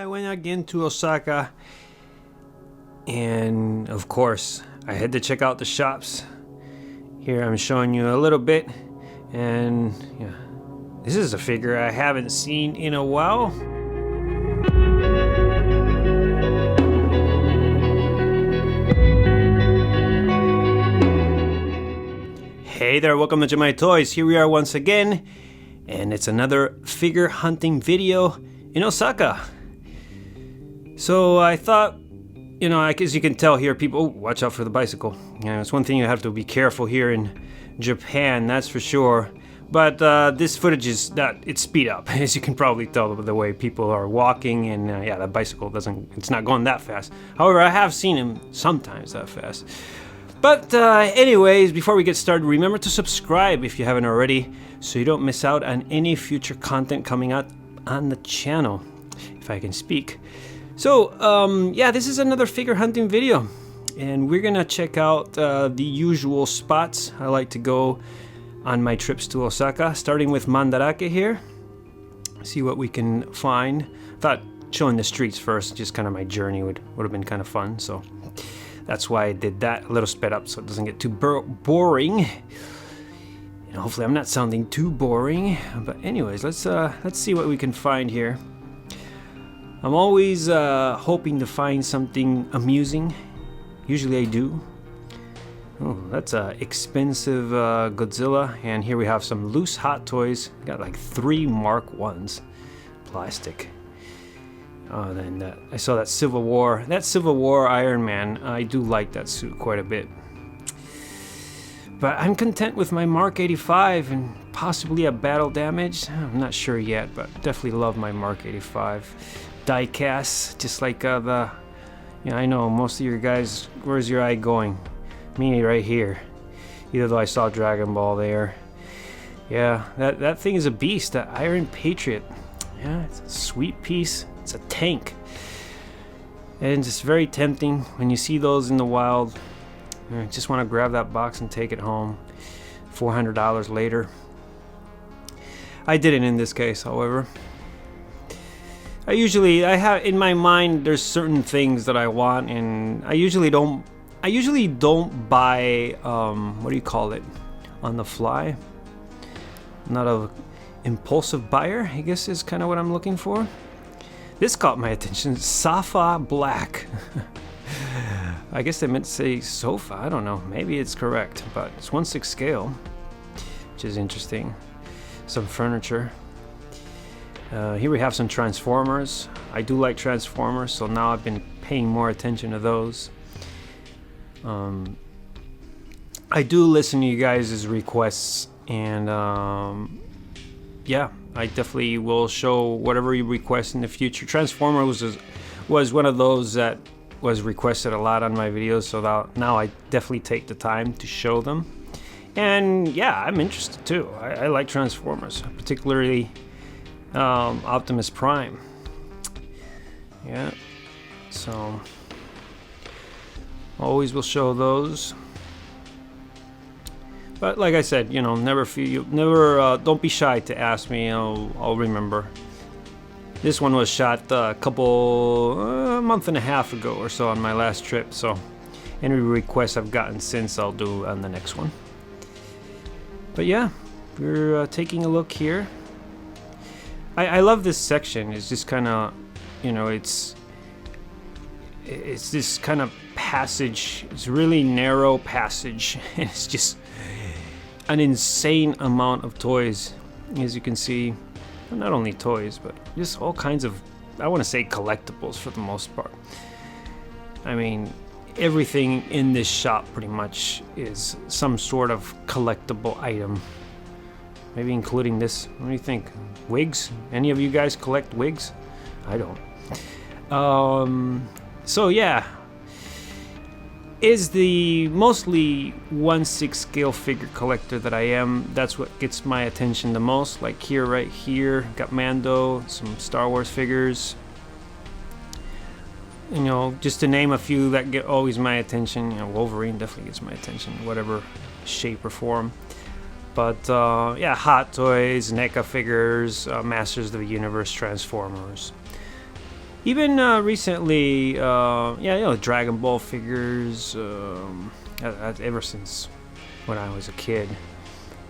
I went again to Osaka, and of course I had to check out the shops. Here I'm showing you a little bit, and yeah, this is a figure I haven't seen in a while. Hey there, welcome to GemiiToys. Here we are once again, and it's another figure hunting video in Osaka. So I thought, as you can tell here, people, watch out for the bicycle. It's one thing you have to be careful here in Japan, that's for sure. But this footage is it's speed up, as you can probably tell by the way people are walking, and that bicycle it's not going that fast. However, I have seen him sometimes that fast. But anyways, before we get started, remember to subscribe if you haven't already, so you don't miss out on any future content coming out on the channel, if I can speak. So, this is another figure hunting video, and we're gonna check out the usual spots I like to go on my trips to Osaka, starting with Mandarake here. See what we can find. Thought showing the streets first, just kind of my journey would have been kind of fun, so that's why I did that a little sped up so it doesn't get too boring. Hopefully I'm not sounding too boring. But anyways, let's see what we can find here. I'm always hoping to find something amusing. Usually I do. Oh, that's a expensive Godzilla, and here we have some loose Hot Toys. Got like 3 Mark 1s, plastic. Oh, then I saw that Civil War Iron Man. I do like that suit quite a bit. But I'm content with my Mark 85 and possibly a battle damage. I'm not sure yet, but definitely love my Mark 85 die cast. Just like I know most of your guys. Where's your eye going? Me right here. Even though I saw Dragon Ball there. Yeah, that thing is a beast. That Iron Patriot. Yeah, it's a sweet piece. It's a tank, and it's very tempting when you see those in the wild. You just want to grab that box and take it home. $400 later. I didn't in this case, however. I have in my mind there's certain things that I want, and I usually don't buy what do you call it, on the fly. Not a impulsive buyer, I guess is kind of what I'm looking for. This caught my attention. Safa Black. I guess they meant to say sofa. I don't know. Maybe it's correct, but it's 1/6 scale, which is interesting. Some furniture. Here we have some Transformers. I do like Transformers, so now I've been paying more attention to those. I do listen to you guys' requests, and I definitely will show whatever you request in the future. Transformers was one of those that was requested a lot on my videos, so now I definitely take the time to show them. And yeah, I'm interested too. I like Transformers, particularly Optimus Prime. Yeah, so always will show those. But like I said, don't be shy to ask me. I'll remember. This one was shot a month and a half ago or so on my last trip. So any requests I've gotten since, I'll do on the next one. But yeah, we're taking a look here. I love this section. It's just kind of, it's this kind of passage. It's a really narrow passage. It's just an insane amount of toys, as you can see. Well, not only toys, but just all kinds of, I want to say, collectibles for the most part. I mean, everything in this shop pretty much is some sort of collectible item. Maybe including this. What do you think? Wigs? Any of you guys collect wigs? I don't. So yeah, is the mostly 1/6 scale figure collector that I am. That's what gets my attention the most. Like here, right here, got Mando, some Star Wars figures. Just to name a few that get always my attention. Wolverine definitely gets my attention, whatever shape or form. But Hot Toys, NECA figures, Masters of the Universe, Transformers. Even recently, Dragon Ball figures, ever since when I was a kid.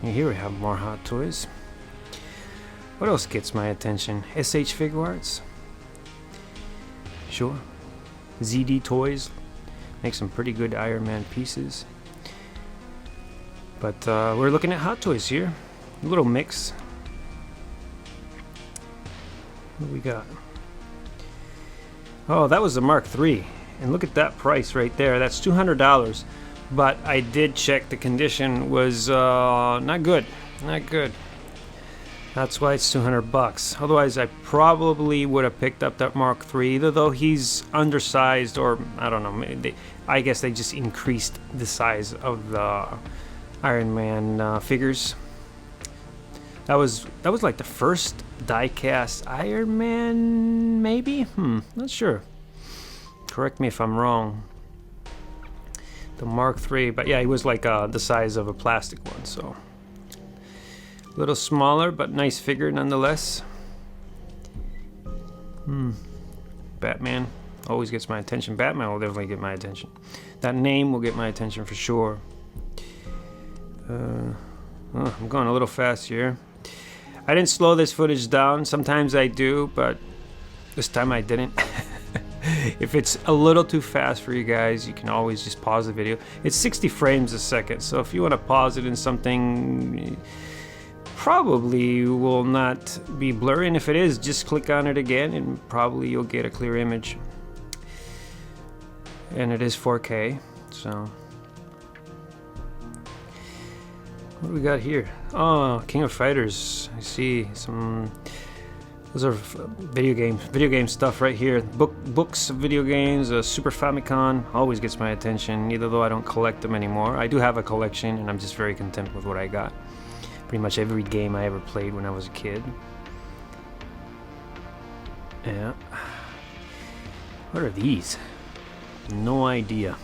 And here we have more Hot Toys. What else gets my attention? SH Figure Arts. Sure. ZD Toys. Make some pretty good Iron Man pieces. But we're looking at Hot Toys here. A little mix. What do we got? Oh, that was the Mark III. And look at that price right there. That's $200. But I did check, the condition was not good. Not good. That's why it's 200 bucks. Otherwise, I probably would have picked up that Mark III, either though he's undersized, or I don't know. I guess they just increased the size of the Iron Man figures. That was like the first die-cast Iron Man, maybe? Not sure. Correct me if I'm wrong. The Mark III, but yeah, he was like the size of a plastic one, so a little smaller, but nice figure nonetheless. Batman always gets my attention. Batman will definitely get my attention. That name will get my attention for sure. I'm going a little fast here. I didn't slow this footage down. Sometimes I do, but this time I didn't. If it's a little too fast for you guys, you can always just pause the video. It's 60 frames a second, so if you want to pause it in something, probably will not be blurry, and if it is, just click on it again and probably you'll get a clear image. And it is 4K, so what do we got here? Oh, King of Fighters. I see some. Those are video game stuff right here. Books of video games. Super Famicom always gets my attention, even though I don't collect them anymore. I do have a collection, and I'm just very content with what I got. Pretty much every game I ever played when I was a kid. Yeah. What are these? No idea.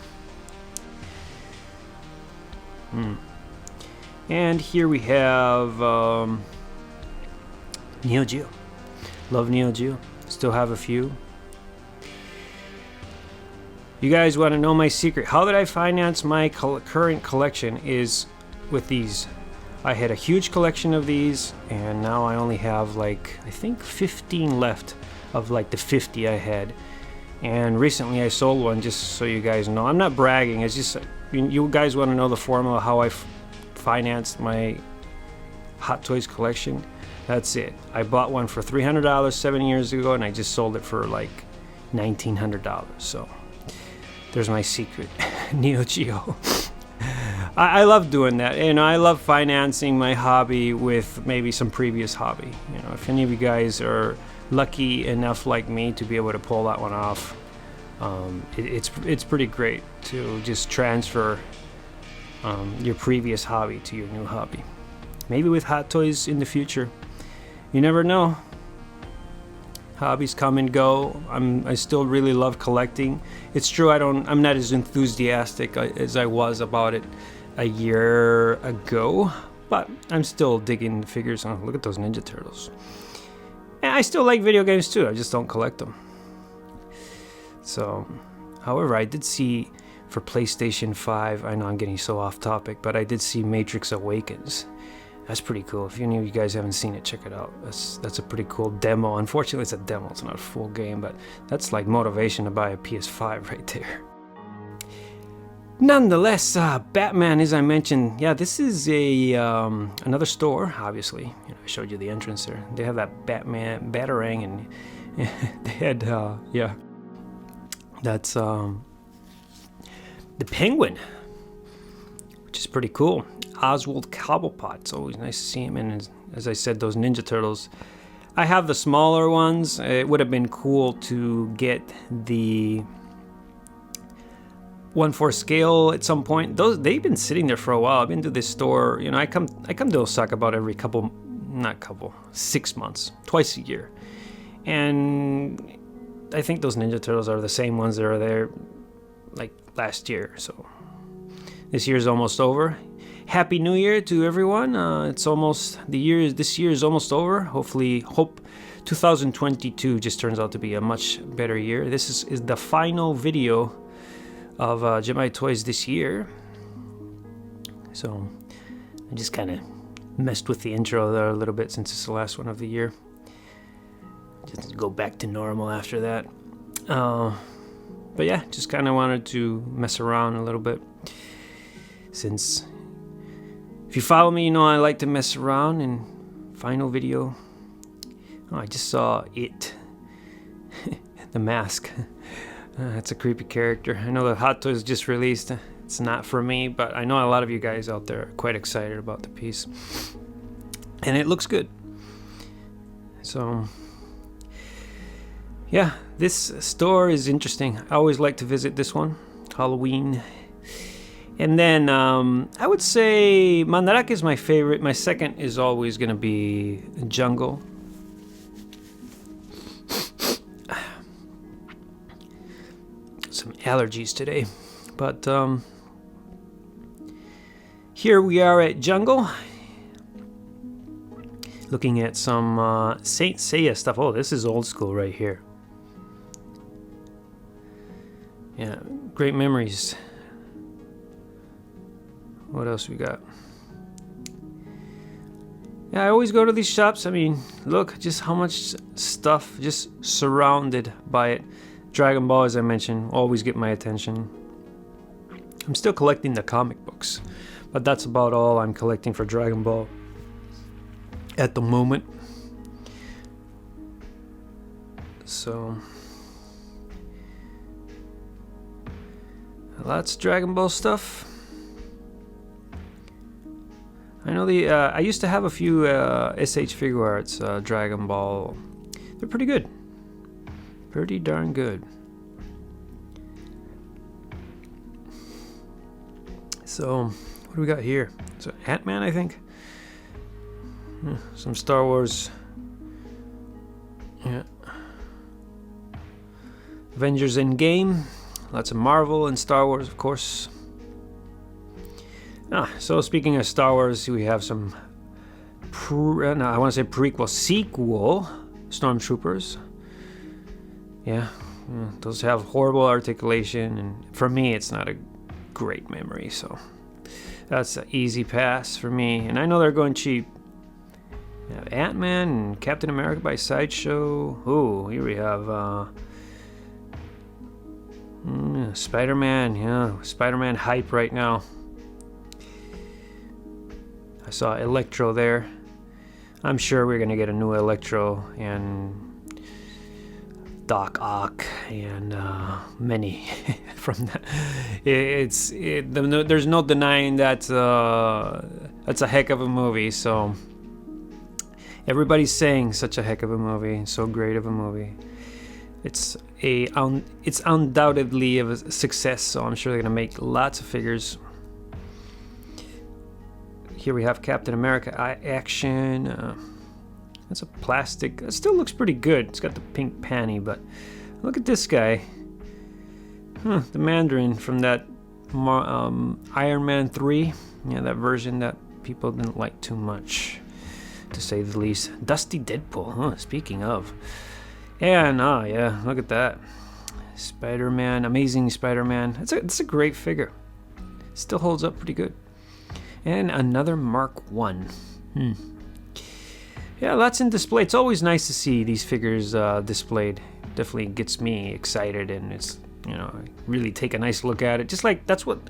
And here we have Neo Geo. Love Neo Geo. Still have a few. You guys want to know my secret? How did I finance my current collection is with these. I had a huge collection of these, and now I only have like, I think 15 left of like the 50 I had. And recently I sold one, just so you guys know. I'm not bragging. It's just, you guys want to know the formula how I financed my Hot Toys collection. That's it. I bought one for $300 7 years ago, and I just sold it for like $1,900. So there's my secret. Neo Geo. I love doing that. You know, I love financing my hobby with maybe some previous hobby. You know, if any of you guys are lucky enough like me to be able to pull that one off, it's pretty great to just transfer your previous hobby to your new hobby. Maybe with Hot Toys in the future. You never know. Hobbies come and go. I still really love collecting. It's true I'm not as enthusiastic as I was about it a year ago, but I'm still digging figures. Oh, look at those Ninja Turtles. And I still like video games too. I just don't collect them. So, however, I did see for PlayStation 5, I know I'm getting so off topic, but I did see Matrix Awakens. That's pretty cool. If any of you guys haven't seen it, check it out. That's a pretty cool demo. Unfortunately, it's a demo. It's not a full game, but that's like motivation to buy a PS5 right there. Nonetheless, Batman, as I mentioned, yeah, this is a another store. Obviously, you know, I showed you the entrance there. They have that Batman Batarang, and they had yeah, that's the Penguin, which is pretty cool. Oswald Cobblepot. It's always nice to see him. And as I said, those Ninja Turtles. I have the smaller ones. It would have been cool to get the 1/4 scale at some point. They've been sitting there for a while. I've been to this store. You know, I come to Osaka about every 6 months, twice a year, and I think those Ninja Turtles are the same ones that are there like last year. So this year's almost over. Happy New Year to everyone. It's almost this year is almost over. Hope 2022 just turns out to be a much better year. This is the final video of GemiiToys this year. So I just kind of messed with the intro there a little bit since it's the last one of the year. Just go back to normal after that. But yeah, just kind of wanted to mess around a little bit, since if you follow me, you know I like to mess around. And final video, I just saw it. The mask. That's a creepy character. I know the Hot Toys just released. It's not for me, but I know a lot of you guys out there are quite excited about the piece, and it looks good. So yeah, this store is interesting. I always like to visit this one, Halloween. And then I would say Mandarake is my favorite. My second is always going to be Jungle. Some allergies today. But here we are at Jungle. Looking at some Saint Seiya stuff. Oh, this is old school right here. Yeah, great memories. What else we got? Yeah, I always go to these shops. I mean, look just how much stuff just surrounded by it. Dragon Ball, as I mentioned, always get my attention. I'm still collecting the comic books, but that's about all I'm collecting for Dragon Ball at the moment. So lots of Dragon Ball stuff. I know I used to have a few SH Figure Arts Dragon Ball. They're pretty good. Pretty darn good. So, what do we got here? So, Ant-Man, I think. Some Star Wars. Yeah. Avengers Endgame. Lots of Marvel and Star Wars, of course. So speaking of Star Wars, we have some I want to say prequel, sequel Stormtroopers. Yeah, those have horrible articulation, and for me it's not a great memory, so that's an easy pass for me. And I know they're going cheap. We have Ant-Man and Captain America by Sideshow. Oh, here we have Spider-Man. Yeah, Spider-Man hype right now. I saw Electro there. I'm sure we're gonna get a new Electro and Doc Ock and many from that. There's no denying that's a heck of a movie. So everybody's saying such a heck of a movie, so great of a movie. It's undoubtedly a success. So I'm sure they're gonna make lots of figures. Here we have Captain America action. That's a plastic. It still looks pretty good. It's got the pink panty, but look at this guy. The Mandarin from that Iron Man 3. Yeah, that version that people didn't like too much, to say the least. Dusty Deadpool, speaking of. And, yeah, look at that. Spider-Man, Amazing Spider-Man. It's a great figure. Still holds up pretty good. And another Mark 1. Yeah, lots in display. It's always nice to see these figures displayed. Definitely gets me excited, and it's, really take a nice look at it. Just like that's what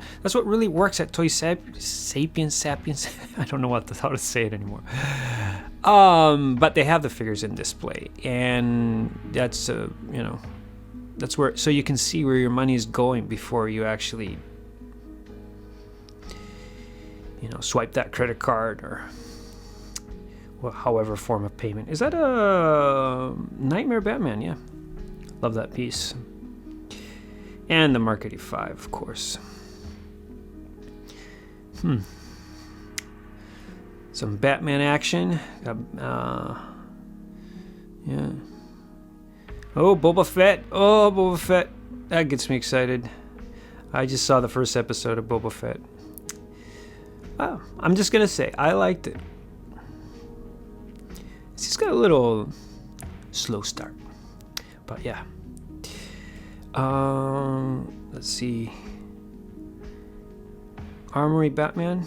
really works at Toy Sapiens. I don't know how to say it anymore. But they have the figures in display, and that's that's where, so you can see where your money is going before you actually swipe that credit card or however form of payment. Is that a Nightmare Batman? Yeah, love that piece. And the Mark 85, of course. Some Batman action. Yeah. Oh, Boba Fett. That gets me excited. I just saw the first episode of Boba Fett. Wow, I'm just gonna say I liked it. It's just got a little slow start. But yeah. Let's see. Armory Batman.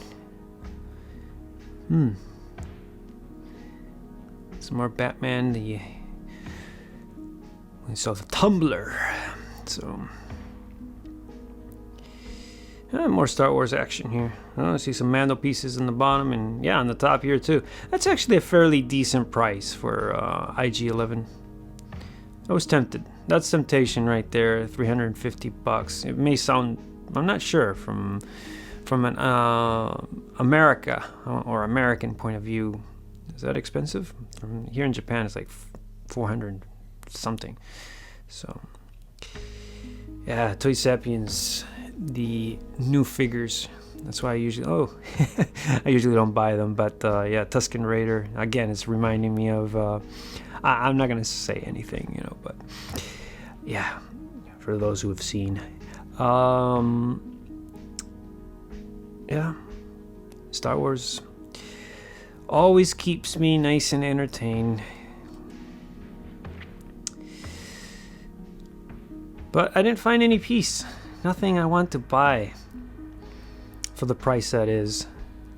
Some more Batman. We saw the Tumbler. So more Star Wars action here. I see some Mando pieces in the bottom, and yeah, on the top here too. That's actually a fairly decent price for IG-11. I was tempted. That's temptation right there. $350. It may sound, I'm not sure, from an America or American point of view. Is that expensive? From here in Japan, it's like 400 something. So yeah, Toy Sapiens, the new figures. That's why I usually I usually don't buy them, but yeah, Tusken Raider again. It's reminding me of. I'm not gonna say anything, you know, but yeah, for those who have seen, yeah, Star Wars always keeps me nice and entertained. But I didn't find any piece. Nothing I want to buy for the price that is.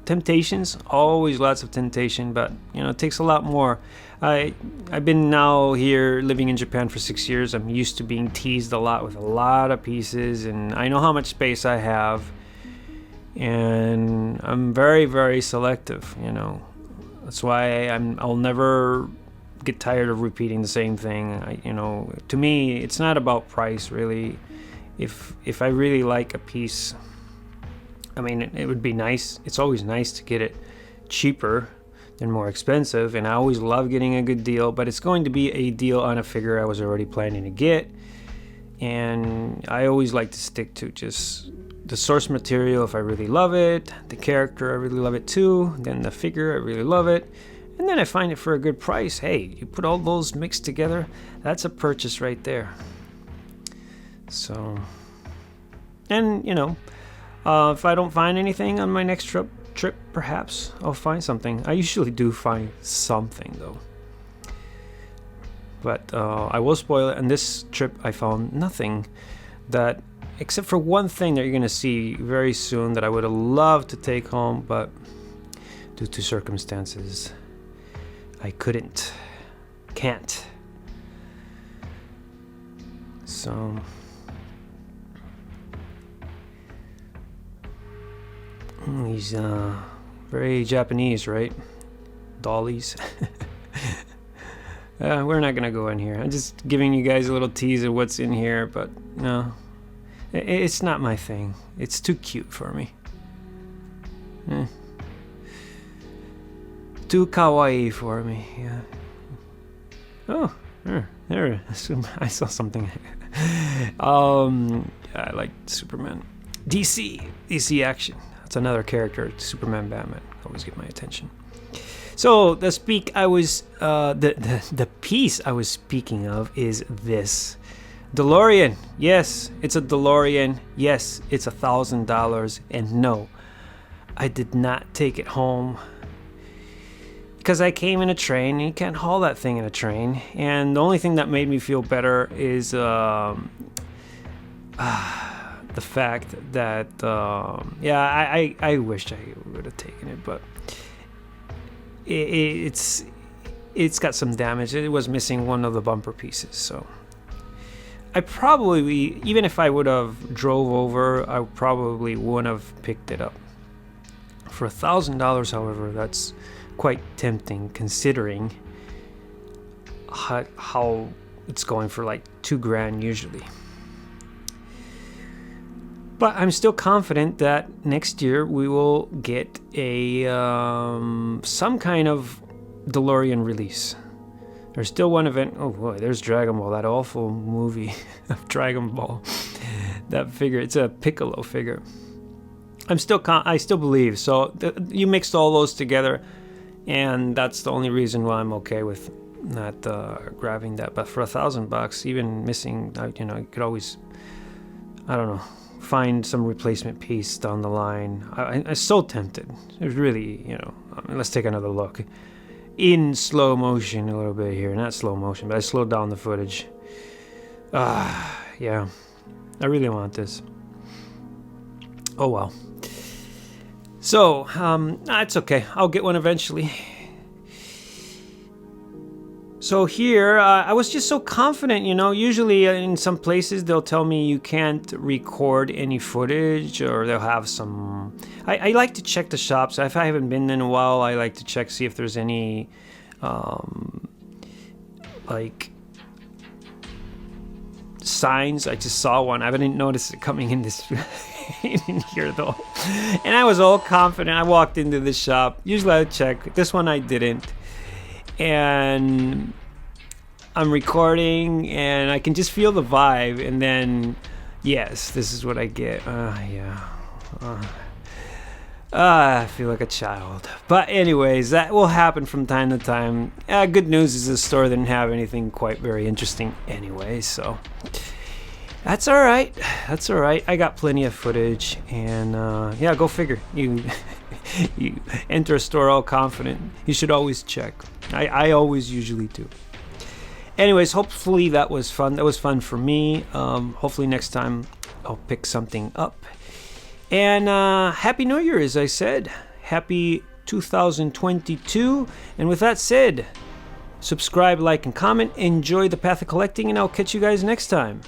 Temptations, always lots of temptation, but you know, it takes a lot more. I've been now here living in Japan for 6 years. I'm used to being teased a lot with a lot of pieces, and I know how much space I have, and I'm very, very selective, you know. That's why I'll never get tired of repeating the same thing. You know, to me, it's not about price really. If I really like a piece, I mean, it would be nice. It's always nice to get it cheaper than more expensive, and I always love getting a good deal, but it's going to be a deal on a figure I was already planning to get, and I always like to stick to just the source material if I really love it, the character I really love it too, then the figure I really love it, and then I find it for a good price. Hey, you put all those mixed together, that's a purchase right there. So, and you know, if I don't find anything on my next trip, perhaps I'll find something. I usually do find something though, but I will spoil it. On this trip I found nothing, that except for one thing that you're gonna see very soon that I would have loved to take home, but due to circumstances I can't. So he's very Japanese, right? Dollies. We're not gonna go in here. I'm just giving you guys a little tease of what's in here, but no, it's not my thing. It's too cute for me. Too kawaii for me. Yeah. Oh, there. I saw something. I like Superman. DC action. That's another character. Superman, Batman always get my attention. So the piece I was speaking of is this DeLorean. Yes, it's a DeLorean. Yes, it's $1,000. And no, I did not take it home because I came in a train, and you can't haul that thing in a train. And the only thing that made me feel better is the fact that I wished I would have taken it, but it's got some damage. It was missing one of the bumper pieces, so I probably, even if I would have drove over, I probably wouldn't have picked it up. For $1,000, however, that's quite tempting considering how it's going for like $2,000 usually. But I'm still confident that next year we will get a some kind of DeLorean release. There's still one event. Oh boy, there's Dragon Ball, that awful movie of Dragon Ball. That figure, it's a Piccolo figure. I still believe. So you mixed all those together, and that's the only reason why I'm okay with not grabbing that. But for $1,000, even missing, you could always, I don't know, find some replacement piece down the line. I'm so tempted. It's really, let's take another look. in slow motion a little bit here. Not slow motion, but I slowed down the footage. Yeah. I really want this. Oh well. So, it's okay. I'll get one eventually. So here, I was just so confident, you know. Usually in some places they'll tell me you can't record any footage, or they'll have some... I like to check the shops. If I haven't been in a while, I like to check, see if there's any, like, signs. I just saw one. I didn't notice it coming in this in here though. And I was all confident. I walked into the shop. Usually I check. This one I didn't. And I'm recording and I can just feel the vibe, and then yes, this is what I get. I feel like a child. But anyways, that will happen from time to time. Good news is the store didn't have anything quite very interesting anyway, so that's all right. That's all right. I got plenty of footage, and yeah, go figure. You enter a store all confident. You should always check. I always usually do. Anyways, hopefully that was fun. That was fun for me. Hopefully next time I'll pick something up. And Happy New Year, as I said. Happy 2022. And with that said, subscribe, like, and comment. Enjoy the path of collecting, and I'll catch you guys next time.